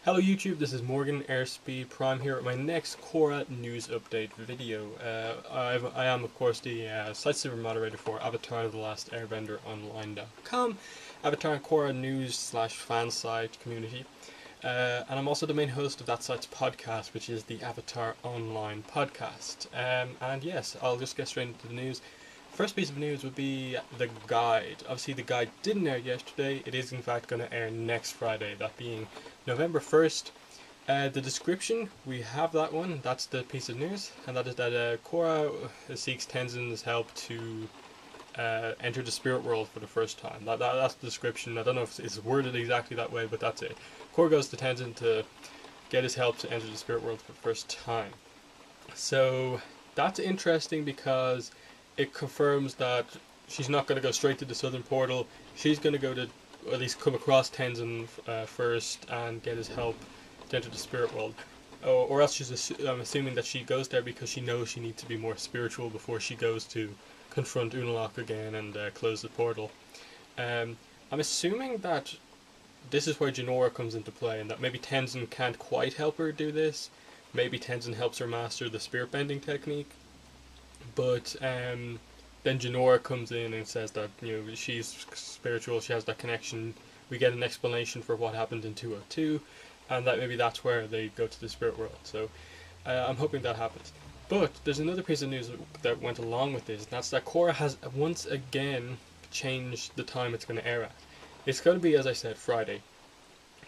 Hello YouTube, this is Morgan Airspeed Prime here with my next Korra news update video. I am of course the site super moderator for Avatar The Last Airbender Online.com, Avatar and Korra news slash fan site community. And I'm also the main host of that site's podcast, which is the Avatar Online podcast. And yes, I'll just get straight into the news. First piece of news would be the guide. Obviously, the guide didn't air yesterday. It is in fact going to air next Friday, that being November 1st. The description, we have that one. That's the piece of news, and that is that Korra seeks Tenzin's help to enter the spirit world for the first time. That's the description. I don't know if it's worded exactly that way, but that's it. Korra goes to Tenzin to get his help to enter the spirit world for the first time. So that's interesting because it confirms that she's not going to go straight to the southern portal. She's going to go to, or at least come across Tenzin first and get his help to enter the spirit world. Or else I'm assuming that she goes there because she knows she needs to be more spiritual before she goes to confront Unalaq again and close the portal. I'm assuming that this is where Jinora comes into play, and that maybe Tenzin can't quite help her do this. Maybe Tenzin helps her master the spirit bending technique. But then Jinora comes in and says that she's spiritual, she has that connection. We get an explanation for what happened in 202, and that maybe that's where they go to the spirit world. So I'm hoping that happens. But there's another piece of news that went along with this, and that's that Korra has once again changed the time it's going to air at. It's going to be, as I said, Friday.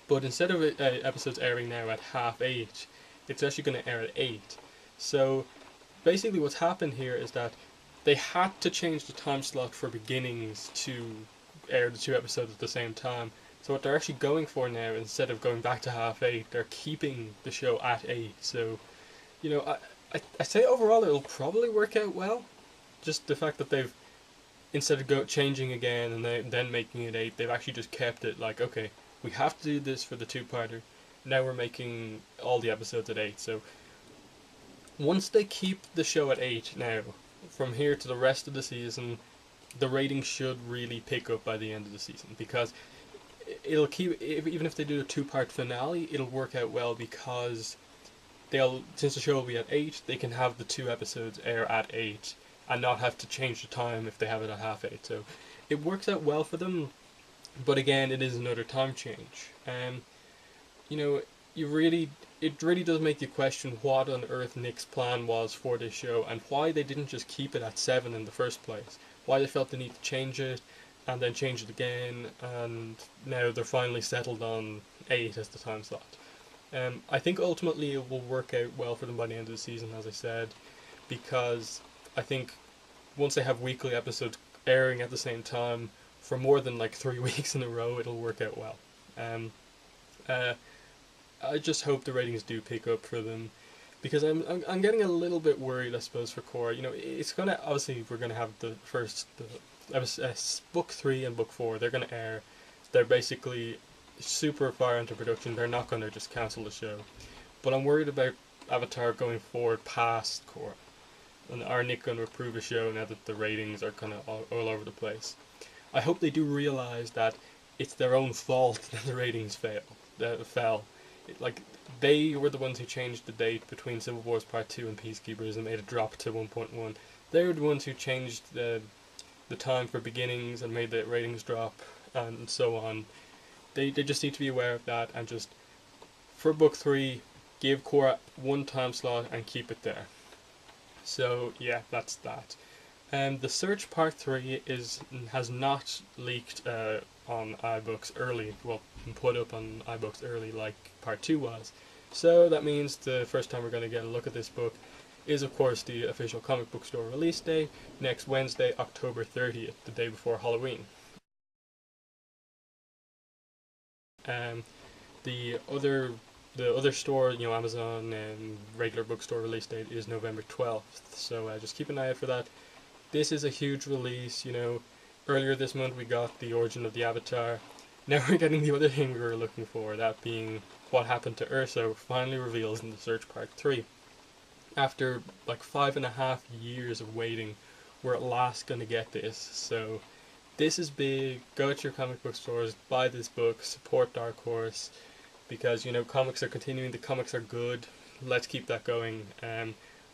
But instead of episodes airing now at 8:30, it's actually going to air at 8. So basically what's happened here is that they had to change the time slot for beginnings to air the two episodes at the same time. So what they're actually going for now, instead of going back to 8:30, they're keeping the show at 8. So, I say overall it'll probably work out well. Just the fact that they've, instead of changing again and then making it 8, they've actually just kept it like, okay, we have to do this for the two-parter. Now we're making all the episodes at 8. So once they keep the show at 8 now, from here to the rest of the season, the ratings should really pick up by the end of the season, because it'll keep, even if they do a two-part finale, it'll work out well because since the show will be at 8, they can have the two episodes air at 8 and not have to change the time if they have it at 8:30. So it works out well for them, but again, it is another time change. It really does make you question what on earth Nick's plan was for this show, and why they didn't just keep it at 7 in the first place. Why they felt the need to change it, and then change it again, and now they're finally settled on 8 as the time slot. I think ultimately it will work out well for them by the end of the season, as I said, because I think once they have weekly episodes airing at the same time for more than like 3 weeks in a row, it'll work out well. I just hope the ratings do pick up for them, because I'm getting a little bit worried, I suppose, for Korra. It's gonna, obviously we're gonna have the book 3 and book 4. They're gonna air. They're basically super far into production. They're not gonna just cancel the show. But I'm worried about Avatar going forward past Korra. And are Nick going to approve a show now that the ratings are kind of all over the place? I hope they do realize that it's their own fault that the ratings fell. They were the ones who changed the date between Civil Wars Part 2 and Peacekeepers and made it drop to 1.1. They were the ones who changed the time for beginnings and made the ratings drop, and so on. They just need to be aware of that, and just, for Book 3, give Korra one time slot and keep it there. So yeah, that's that. The Search Part 3 has not leaked on iBooks early, well, put up on iBooks early like Part 2 was. So that means the first time we're going to get a look at this book is, of course, the official comic book store release day, next Wednesday, October 30th, the day before Halloween. The other store, Amazon and regular bookstore release date is November 12th. So just keep an eye out for that. This is a huge release. Earlier this month we got the origin of the Avatar. Now we're getting the other thing we were looking for, that being what happened to Ursa finally reveals in the Search Part 3. After like 5.5 years of waiting, we're at last going to get this. So this is big. Go to your comic book stores, buy this book, support Dark Horse. because comics are continuing. The comics are good. Let's keep that going.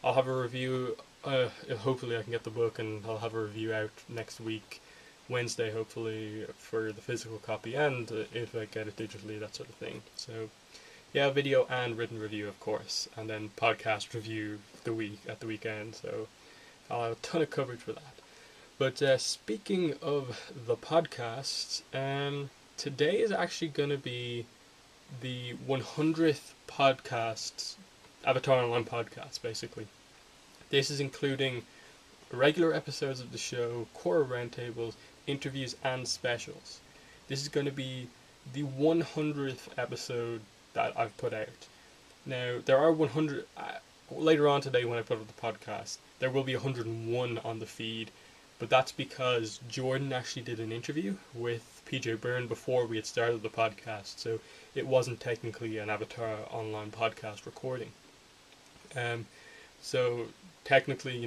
I'll have a review. Hopefully, I can get the book, and I'll have a review out next week, Wednesday, hopefully, for the physical copy, and if I get it digitally, that sort of thing. So, yeah, video and written review, of course, and then podcast review at the weekend. So, I'll have a ton of coverage for that. But speaking of the podcasts, today is actually going to be the 100th podcast, Avatar Online podcast, basically. This is including regular episodes of the show, Korra roundtables, interviews, and specials. This is going to be the 100th episode that I've put out. Now, there are 100... later on today when I put up the podcast, there will be 101 on the feed, but that's because Jordan actually did an interview with PJ Byrne before we had started the podcast, so it wasn't technically an Avatar Online podcast recording. So technically,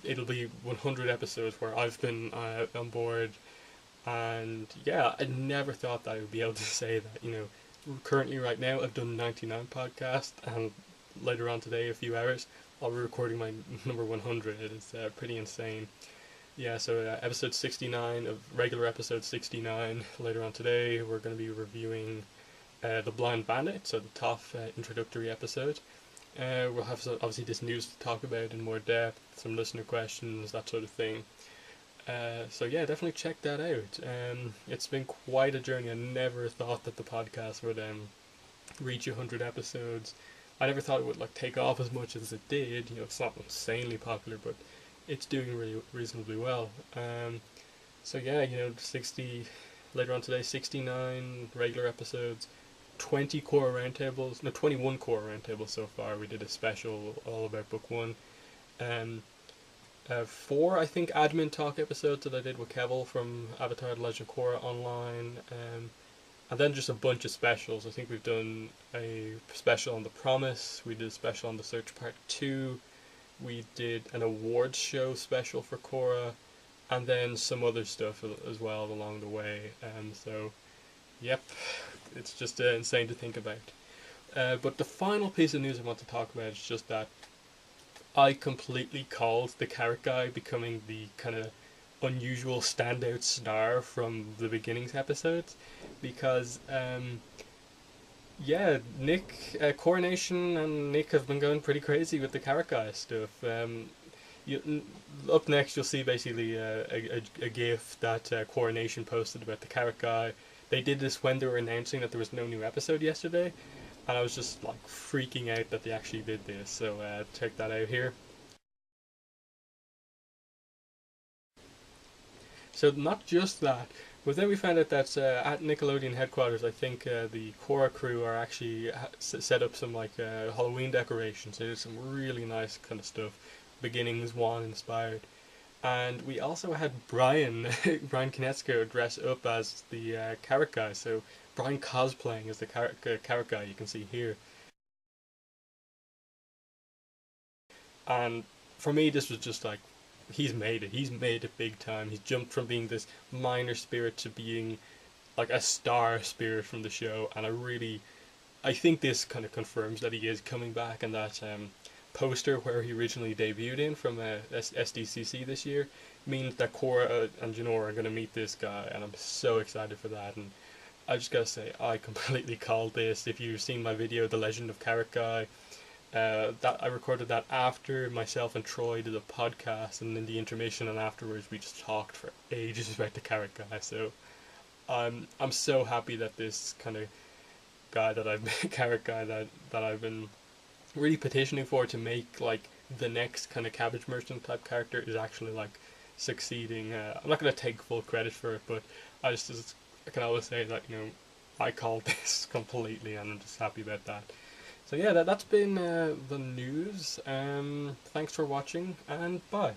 it'll be 100 episodes where I've been on board, and yeah, I never thought that I would be able to say that, currently right now I've done 99 podcasts, and later on today, a few hours, I'll be recording my number 100. It's pretty insane. Yeah, so episode 69 of regular episode 69. Later on today, we're going to be reviewing The Blind Bandit, so the Toph introductory episode. We'll have obviously this news to talk about in more depth, some listener questions, that sort of thing. So yeah, definitely check that out. It's been quite a journey. I never thought that the podcast would reach 100 episodes. I never thought it would take off as much as it did. It's not insanely popular, but it's doing really reasonably well. So yeah, 60 later on today, 69 regular episodes, 20 Korra roundtables, no, 21 Korra roundtables so far. We did a special all about book one. 4, I think, admin talk episodes that I did with Keval from Avatar: The Legend of Korra Online. And then just a bunch of specials. I think we've done a special on The Promise. We did a special on The Search Part 2. We did an awards show special for Korra. And then some other stuff as well along the way. So, yep, it's just insane to think about. But the final piece of news I want to talk about is just that I completely called the carrot guy becoming the kind of unusual standout star from the beginnings episodes, because Nick, Coronation and Nick have been going pretty crazy with the carrot guy stuff. Up next you'll see basically a gif that Coronation posted about the carrot guy. They did this when they were announcing that there was no new episode yesterday, and I was just freaking out that they actually did this, so check that out here. So not just that, but then we found out that at Nickelodeon headquarters, I think the Korra crew are actually set up some Halloween decorations. They did some really nice kind of stuff, beginnings one inspired, and we also had Brian Brian Kinetzko dress up as the carrot guy. So Brian cosplaying as the carrot guy, you can see here. And for me, this was just he's made it. He's made it big time. He's jumped from being this minor spirit to being a star spirit from the show, and I think this kind of confirms that he is coming back, and that poster where he originally debuted in from SDCC this year means that Korra and Jinora are going to meet this guy, and I'm so excited for that. And I just gotta say, I completely called this. If you've seen my video, The Legend of Carrot Guy, that I recorded that after myself and Troy did a podcast, and in the intermission and afterwards we just talked for ages about the carrot guy. So I'm so happy that this kind of guy that I've made, carrot guy that I've been really petitioning for to make the next kind of cabbage merchant type character is actually succeeding. I'm not gonna take full credit for it, but I can always say that I called this completely, and I'm just happy about that. So yeah, that's been the news. Thanks for watching, and bye.